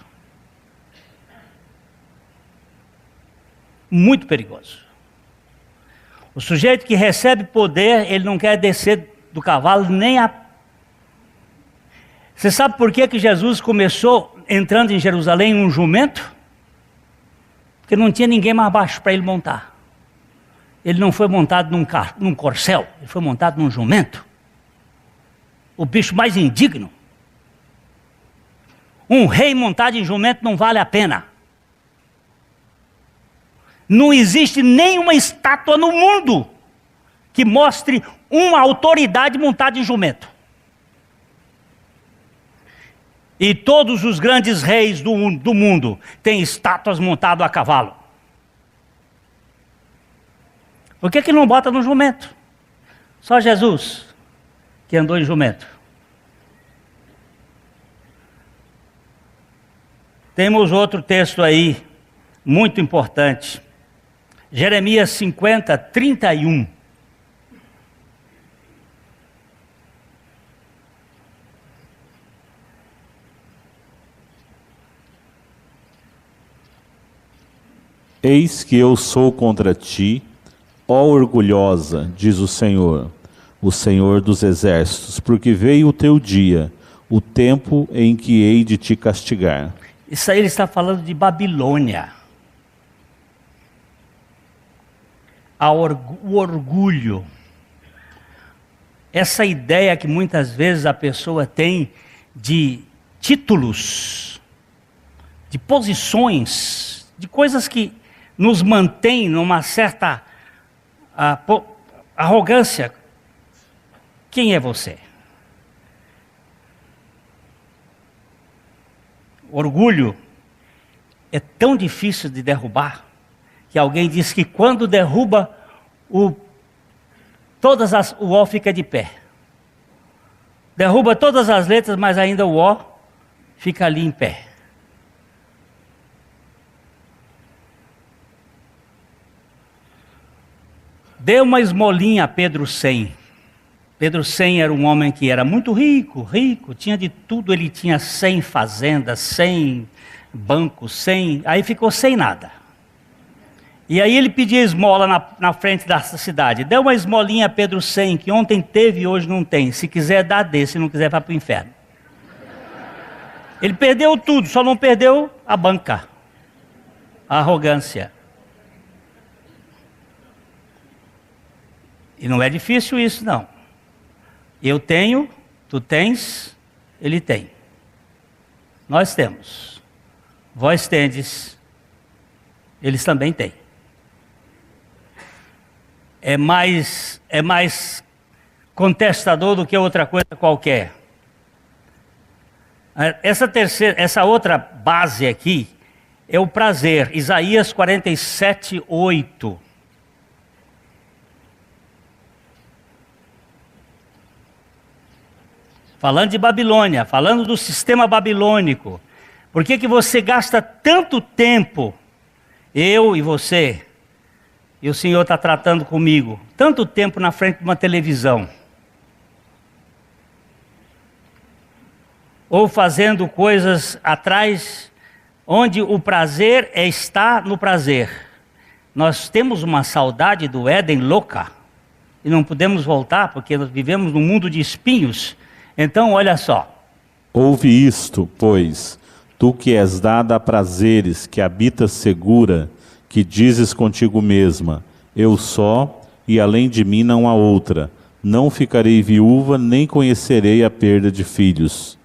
Speaker 1: Muito perigoso. O sujeito que recebe poder, ele não quer descer do cavalo nem a... Você sabe por que Jesus começou entrando em Jerusalém em um jumento? Porque não tinha ninguém mais baixo para ele montar. Ele não foi montado num corcel, ele foi montado num jumento. O bicho mais indigno. Um rei montado em jumento não vale a pena. Não existe nenhuma estátua no mundo que mostre uma autoridade montada em jumento. E todos os grandes reis do mundo têm estátuas montadas a cavalo. Por que não bota no jumento? Só Jesus que andou em jumento. Temos outro texto aí, muito importante. Jeremias 50, 31.
Speaker 2: Eis que eu sou contra ti, ó orgulhosa, diz o Senhor dos exércitos, porque veio o teu dia, o tempo em que hei de te castigar.
Speaker 1: Isso aí ele está falando de Babilônia. O orgulho. Essa ideia que muitas vezes a pessoa tem de títulos, de posições, de coisas que nos mantêm numa certa arrogância. Quem é você? Orgulho é tão difícil de derrubar que alguém diz que quando derruba o O fica de pé. Derruba todas as letras, mas ainda o O fica ali em pé. Dê uma esmolinha a Pedro 100. Pedro 100 era um homem que era muito rico, tinha de tudo, ele tinha 100 fazendas, 100 bancos, 100, aí ficou sem nada. E aí ele pedia esmola na frente da cidade. Dê uma esmolinha a Pedro 100, que ontem teve e hoje não tem. Se quiser dá, dê, se não quiser vai para o inferno. Ele perdeu tudo, só não perdeu a banca, a arrogância. E não é difícil isso, não. Eu tenho, tu tens, ele tem. Nós temos. Vós tendes, eles também têm. É mais contestador do que outra coisa qualquer. Essa outra base aqui é o prazer. Isaías 47, 8. Falando de Babilônia, falando do sistema babilônico. Por que que você gasta tanto tempo, eu e você, e o Senhor está tratando comigo, tanto tempo na frente de uma televisão? Ou fazendo coisas atrás, onde o prazer está no prazer. Nós temos uma saudade do Éden louca, e não podemos voltar, porque nós vivemos num mundo de espinhos. Então, olha só.
Speaker 2: Ouve isto, pois, tu que és dada a prazeres, que habitas segura, que dizes contigo mesma, eu só, e além de mim não há outra. Não ficarei viúva, nem conhecerei a perda de filhos.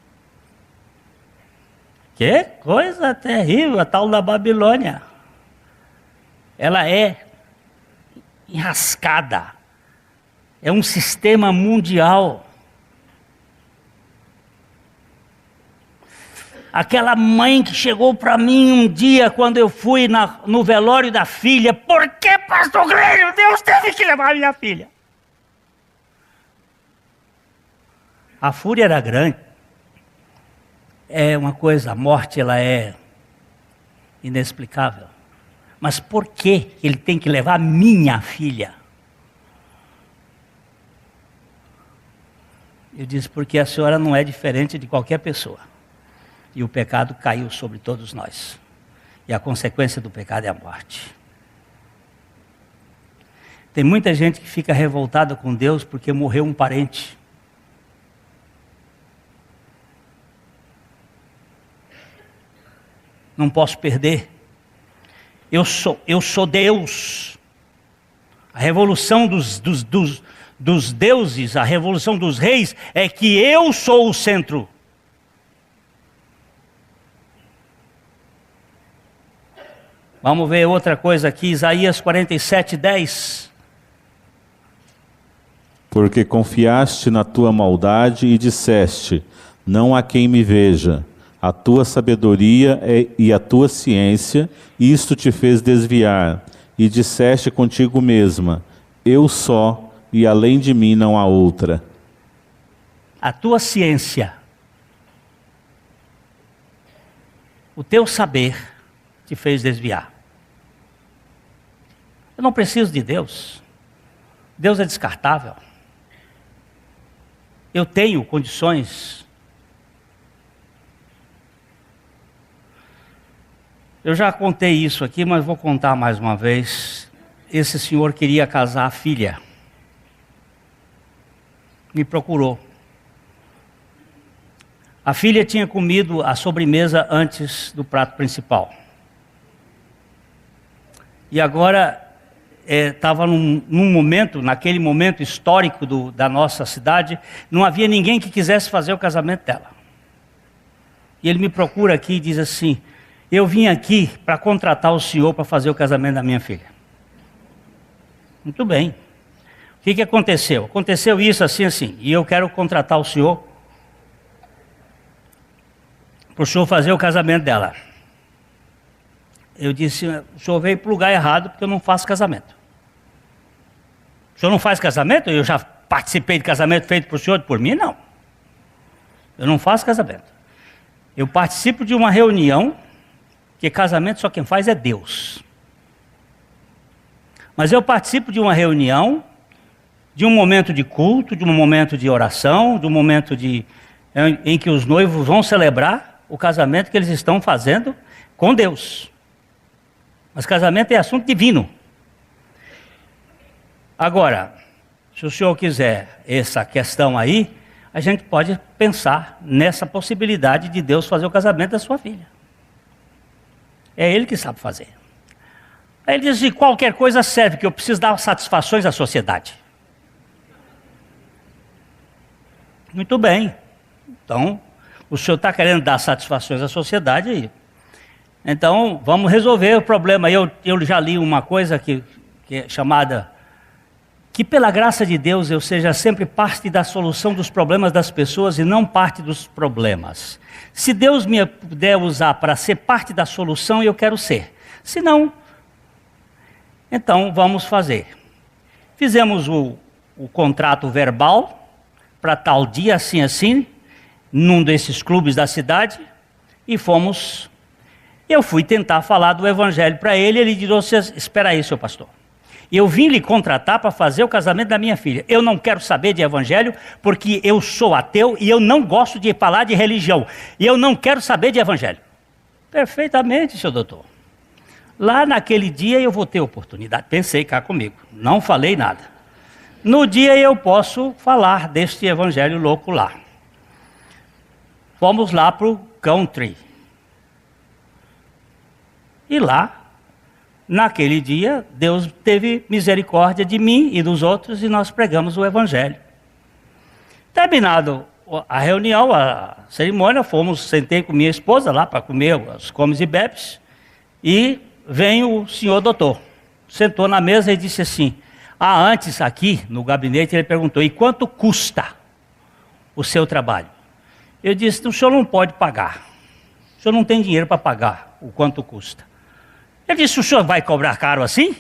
Speaker 1: Que coisa terrível, a tal da Babilônia. Ela é enrascada. É um sistema mundial. Aquela mãe que chegou para mim um dia, quando eu fui no velório da filha, por que, pastor Glênio, Deus teve que levar a minha filha? A fúria era grande. É uma coisa, a morte ela é inexplicável. Mas por que ele tem que levar a minha filha? Eu disse, porque a senhora não é diferente de qualquer pessoa. E o pecado caiu sobre todos nós. E a consequência do pecado é a morte. Tem muita gente que fica revoltada com Deus porque morreu um parente. Não posso perder. Eu sou Deus. A revolução dos deuses, a revolução dos reis, é que eu sou o centro. Vamos ver outra coisa aqui, Isaías 47:10.
Speaker 2: Porque confiaste na tua maldade e disseste, não há quem me veja. A tua sabedoria e a tua ciência, isto te fez desviar. E disseste contigo mesma, eu só, e além de mim não há outra.
Speaker 1: A tua ciência, o teu saber, te fez desviar. Eu não preciso de Deus. Deus é descartável. Eu tenho condições. Eu já contei isso aqui, mas vou contar mais uma vez. Esse senhor queria casar a filha. Me procurou. A filha tinha comido a sobremesa antes do prato principal. E agora estava num momento, naquele momento histórico da nossa cidade, não havia ninguém que quisesse fazer o casamento dela. E ele me procura aqui e diz assim, eu vim aqui para contratar o senhor para fazer o casamento da minha filha. Muito bem. O que aconteceu? Aconteceu isso assim, e eu quero contratar o senhor para o senhor fazer o casamento dela. Eu disse, o senhor veio para o lugar errado porque eu não faço casamento. O senhor não faz casamento? Eu já participei de casamento feito por senhor e por mim? Não. Eu não faço casamento. Eu participo de uma reunião que casamento só quem faz é Deus. Mas eu participo de uma reunião, de um momento de culto, de um momento de oração, de um momento em que os noivos vão celebrar o casamento que eles estão fazendo com Deus. Mas casamento é assunto divino. Agora, se o senhor quiser essa questão aí, a gente pode pensar nessa possibilidade de Deus fazer o casamento da sua filha. É Ele que sabe fazer. Aí ele diz assim, qualquer coisa serve, que eu preciso dar satisfações à sociedade. Muito bem. Então, o senhor está querendo dar satisfações à sociedade, então vamos resolver o problema. Eu já li uma coisa que é chamada, que pela graça de Deus eu seja sempre parte da solução dos problemas das pessoas e não parte dos problemas. Se Deus me puder usar para ser parte da solução, eu quero ser. Se não, então vamos fazer. Fizemos o contrato verbal para tal dia, assim, num desses clubes da cidade. E eu fui tentar falar do evangelho para ele, ele disse, espera aí, seu pastor. Eu vim lhe contratar para fazer o casamento da minha filha. Eu não quero saber de evangelho, porque eu sou ateu e eu não gosto de falar de religião. E eu não quero saber de evangelho. Perfeitamente, seu doutor. Lá naquele dia eu vou ter oportunidade. Pensei cá comigo, não falei nada. No dia eu posso falar deste evangelho louco lá. Fomos lá para o country. E lá, naquele dia, Deus teve misericórdia de mim e dos outros e nós pregamos o evangelho. Terminado a reunião, a cerimônia, sentei com minha esposa lá para comer os comes e bebes e vem o senhor doutor. Sentou na mesa e disse assim, antes aqui no gabinete ele perguntou, e quanto custa o seu trabalho? Eu disse, o senhor não pode pagar, o senhor não tem dinheiro para pagar o quanto custa. Ele disse, o senhor vai cobrar caro assim?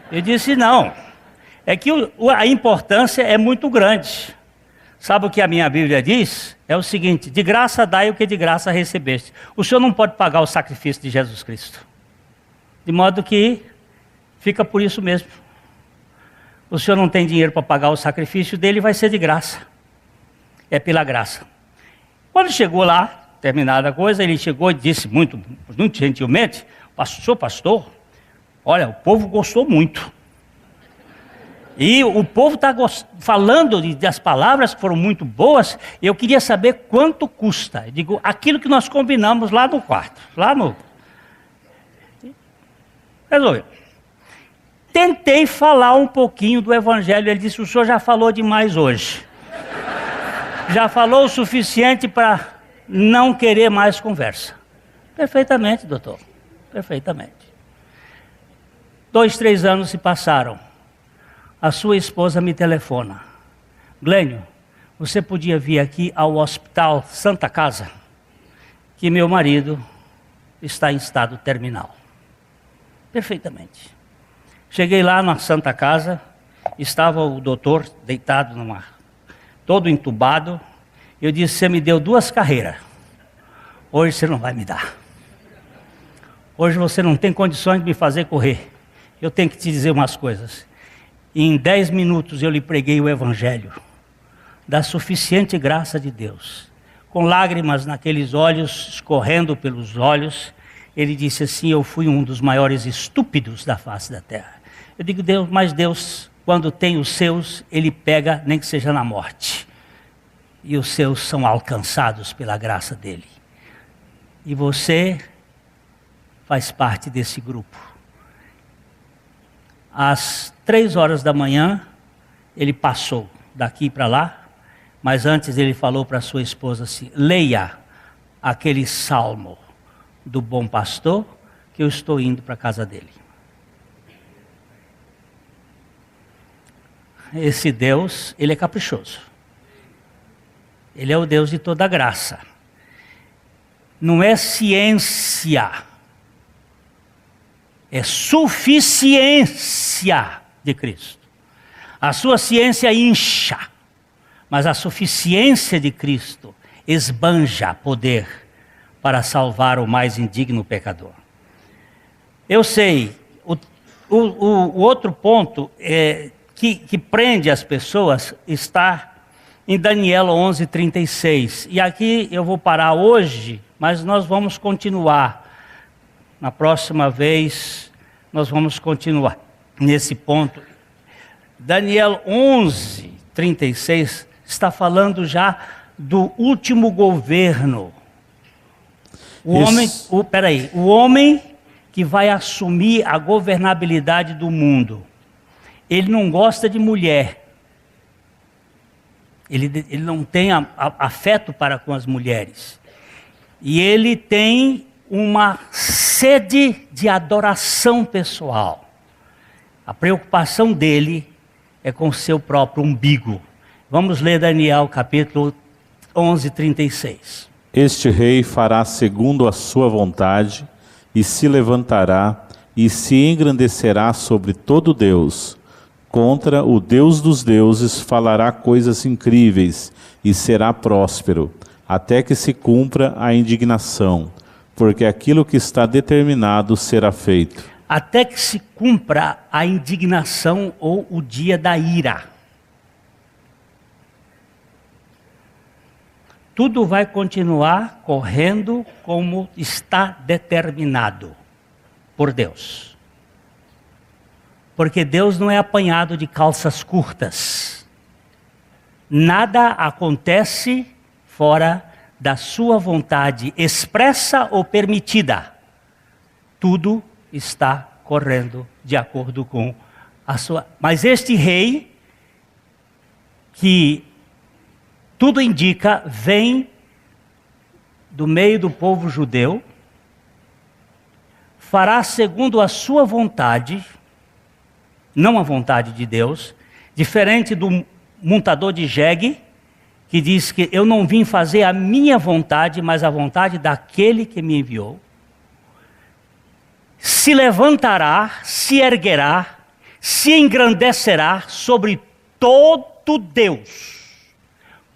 Speaker 1: Eu disse, não, é que a importância é muito grande. Sabe o que a minha Bíblia diz? É o seguinte, de graça dai o que de graça recebeste. O senhor não pode pagar o sacrifício de Jesus Cristo. De modo que fica por isso mesmo. O senhor não tem dinheiro para pagar o sacrifício dele, vai ser de graça. É pela graça. Quando chegou lá, terminada a coisa, ele chegou e disse muito gentilmente, senhor pastor, olha, o povo gostou muito. E o povo está falando das palavras que foram muito boas, e eu queria saber quanto custa. Eu digo, aquilo que nós combinamos lá no quarto, Resolveu. Tentei falar um pouquinho do evangelho, ele disse, o senhor já falou demais hoje. Já falou o suficiente para não querer mais conversa. Perfeitamente, doutor. Perfeitamente. 2, 3 anos se passaram. A sua esposa me telefona. Glênio, você podia vir aqui ao Hospital Santa Casa, que meu marido está em estado terminal. Perfeitamente. Cheguei lá na Santa Casa, estava o doutor deitado todo entubado. Eu disse, você me deu 2 carreiras. Hoje você não vai me dar. Hoje você não tem condições de me fazer correr. Eu tenho que te dizer umas coisas. E em 10 minutos eu lhe preguei o evangelho da suficiente graça de Deus. Com lágrimas naqueles olhos, escorrendo pelos olhos, ele disse assim, eu fui um dos maiores estúpidos da face da terra. Eu digo, Deus, mas Deus, quando tem os seus, ele pega, nem que seja na morte. E os seus são alcançados pela graça dele. E você faz parte desse grupo. Às 3 horas da manhã, ele passou daqui para lá, mas antes ele falou para sua esposa assim, leia aquele salmo do bom pastor, que eu estou indo para a casa dele. Esse Deus, ele é caprichoso. Ele é o Deus de toda graça. Não é ciência, é suficiência de Cristo. A sua ciência incha, mas a suficiência de Cristo esbanja poder para salvar o mais indigno pecador. Eu sei, o outro ponto que prende as pessoas está em Daniel 11:36. E aqui eu vou parar hoje, mas nós vamos continuar. Na próxima vez, nós vamos continuar nesse ponto. Daniel 11:36 está falando já do último governo. O homem que vai assumir a governabilidade do mundo. Ele não gosta de mulher. Ele não tem afeto para com as mulheres. E ele tem uma sede de adoração pessoal. A preocupação dele é com o seu próprio umbigo. Vamos ler Daniel capítulo 11:36.
Speaker 2: Este rei fará segundo a sua vontade, e se levantará, e se engrandecerá sobre todo Deus. Contra o Deus dos deuses falará coisas incríveis, e será próspero. até que se cumpra a indignação, porque aquilo que está determinado será feito.
Speaker 1: Até que se cumpra a indignação ou o dia da ira. Tudo vai continuar correndo como está determinado por Deus. Porque Deus não é apanhado de calças curtas. Nada acontece fora da sua vontade expressa ou permitida. Tudo está correndo de acordo com a sua... Mas este rei, que tudo indica, vem do meio do povo judeu, fará segundo a sua vontade, não a vontade de Deus, diferente do montador de jegue, que diz que eu não vim fazer a minha vontade, mas a vontade daquele que me enviou. Se levantará, se erguerá, se engrandecerá sobre todo Deus.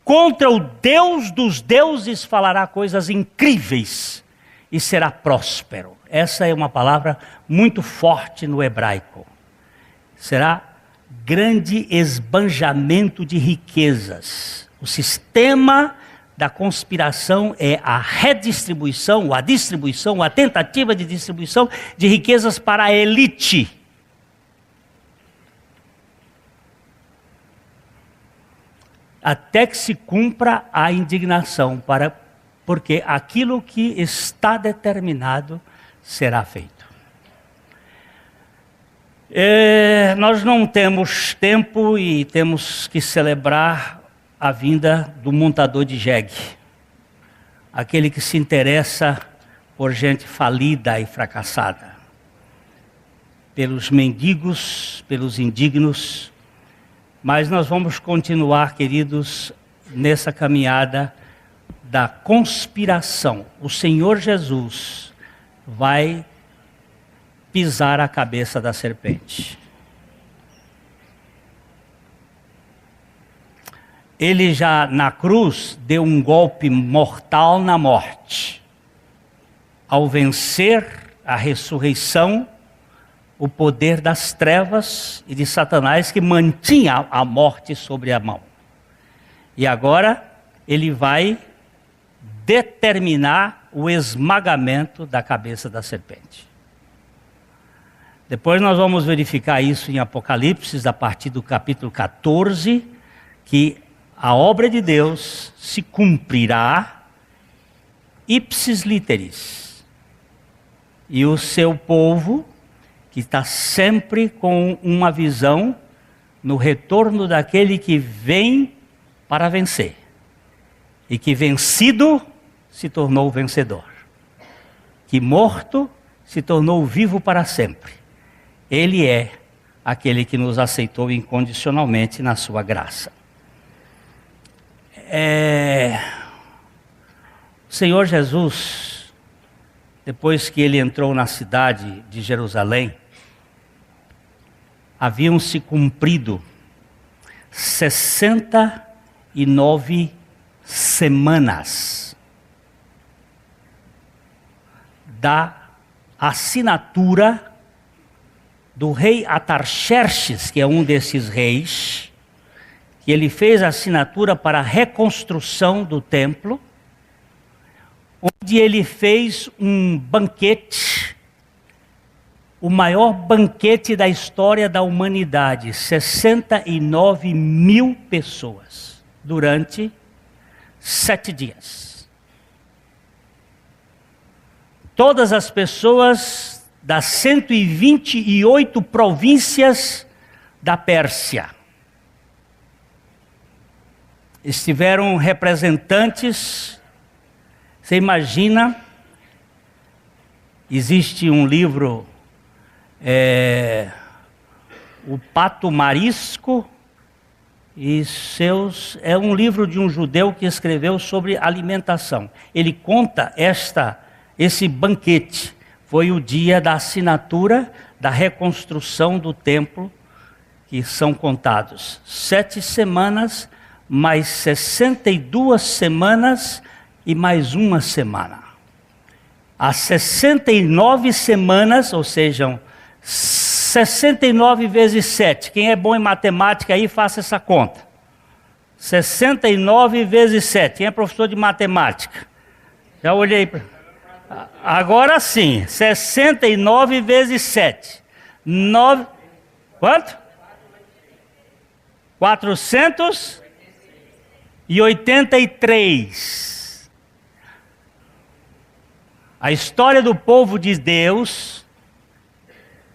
Speaker 1: Contra o Deus dos deuses falará coisas incríveis e será próspero. Essa é uma palavra muito forte no hebraico. Será grande esbanjamento de riquezas. O sistema da conspiração é a redistribuição, a distribuição, a tentativa de distribuição de riquezas para a elite. Até que se cumpra a indignação, porque aquilo que está determinado será feito. Nós não temos tempo e temos que celebrar a vinda do montador de jegue, aquele que se interessa por gente falida e fracassada, pelos mendigos, pelos indignos. Mas nós vamos continuar, queridos, nessa caminhada da conspiração. O Senhor Jesus vai pisar a cabeça da serpente. Ele já na cruz deu um golpe mortal na morte. Ao vencer a ressurreição, o poder das trevas e de Satanás que mantinha a morte sobre a mão. E agora ele vai determinar o esmagamento da cabeça da serpente. Depois nós vamos verificar isso em Apocalipse, a partir do capítulo 14, que a obra de Deus se cumprirá ipsis literis. E o seu povo, que está sempre com uma visão no retorno daquele que vem para vencer. E que vencido se tornou vencedor. Que morto se tornou vivo para sempre. Ele é aquele que nos aceitou incondicionalmente na sua graça. O Senhor Jesus, depois que ele entrou na cidade de Jerusalém, haviam se cumprido 69 semanas da assinatura do rei Atarxerxes, que é um desses reis, que ele fez a assinatura para a reconstrução do templo, onde ele fez um banquete, o maior banquete da história da humanidade, 69 mil pessoas, durante 7 dias. Todas as pessoas das 128 províncias da Pérsia. Estiveram representantes, você imagina, existe um livro, O Pato Marisco, e é um livro de um judeu que escreveu sobre alimentação. Ele conta esse banquete. Foi o dia da assinatura da reconstrução do templo, que são contados 7 semanas, mais 62 semanas e mais uma semana. As 69 semanas, ou seja, 69 vezes 7. Quem é bom em matemática aí, faça essa conta. 69 vezes 7. Quem é professor de matemática? Já olhei para... Agora sim, 69 vezes 7. 9... Quanto? 483. A história do povo de Deus,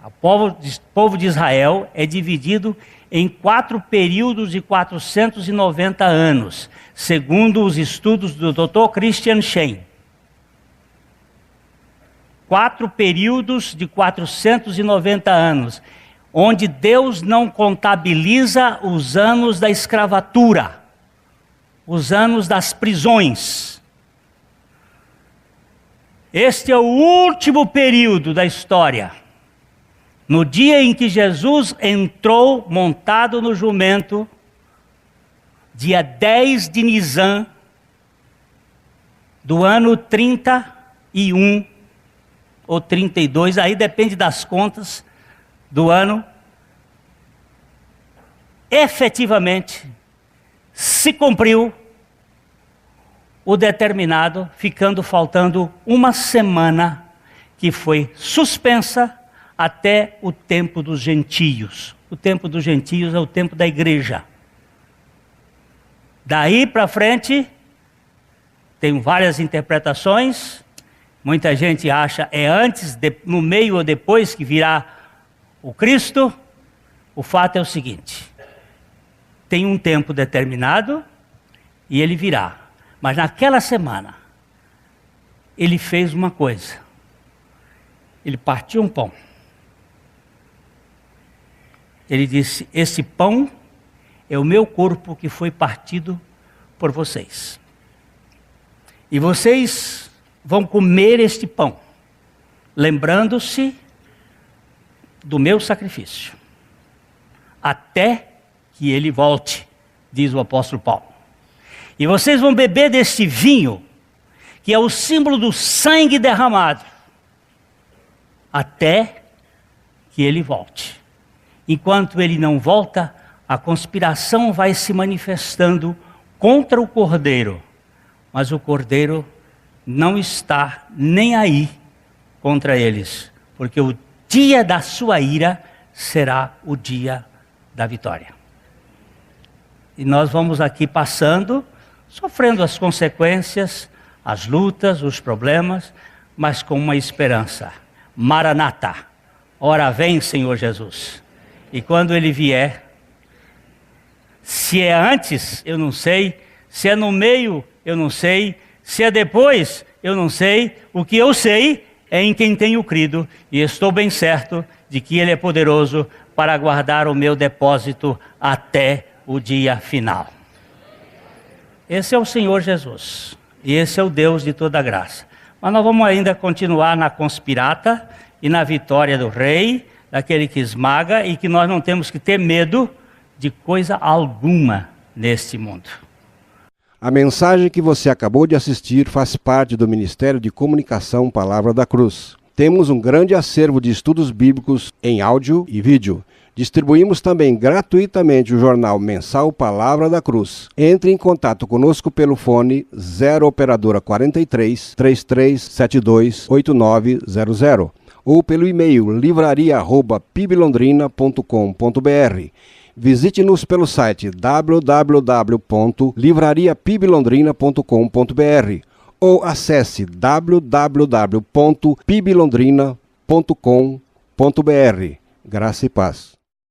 Speaker 1: o povo de Israel, é dividido em 4 períodos de 490 anos, segundo os estudos do Dr. Christian Schein. 4 períodos de 490 anos, onde Deus não contabiliza os anos da escravatura, os anos das prisões. Este é o último período da história. No dia em que Jesus entrou montado no jumento, dia 10 de Nisan, do ano 31 ou 32, aí depende das contas do ano, efetivamente se cumpriu o determinado, ficando faltando uma semana que foi suspensa até o tempo dos gentios. O tempo dos gentios é o tempo da igreja. Daí para frente, tem várias interpretações. Muita gente acha é antes, no meio ou depois que virá o Cristo. O fato é o seguinte: tem um tempo determinado e ele virá. Mas naquela semana, ele fez uma coisa. Ele partiu um pão. Ele disse: esse pão é o meu corpo que foi partido por vocês. E vocês vão comer este pão, lembrando-se do meu sacrifício, até que ele volte, diz o apóstolo Paulo. E vocês vão beber deste vinho, que é o símbolo do sangue derramado, até que ele volte. Enquanto ele não volta, a conspiração vai se manifestando contra o Cordeiro, mas o Cordeiro não está nem aí contra eles, porque o dia da sua ira será o dia da vitória. E nós vamos aqui passando, sofrendo as consequências, as lutas, os problemas, mas com uma esperança. Maranata, ora vem, Senhor Jesus. E quando ele vier, se é antes, eu não sei, se é no meio, eu não sei, se é depois, eu não sei. O que eu sei é em quem tenho crido, e estou bem certo de que ele é poderoso para guardar o meu depósito até o dia final. Esse é o Senhor Jesus, e esse é o Deus de toda graça. Mas nós vamos ainda continuar na conspirata e na vitória do rei, daquele que esmaga, e que nós não temos que ter medo de coisa alguma neste mundo.
Speaker 3: A mensagem que você acabou de assistir faz parte do Ministério de Comunicação Palavra da Cruz. Temos um grande acervo de estudos bíblicos em áudio e vídeo. Distribuímos também gratuitamente o jornal mensal Palavra da Cruz. Entre em contato conosco pelo fone 0 operadora 43 3372 8900 ou pelo e-mail livraria@piblondrina.com.br. Visite-nos pelo site www.livrariapiblondrina.com.br ou acesse www.piblondrina.com.br. Graça e paz.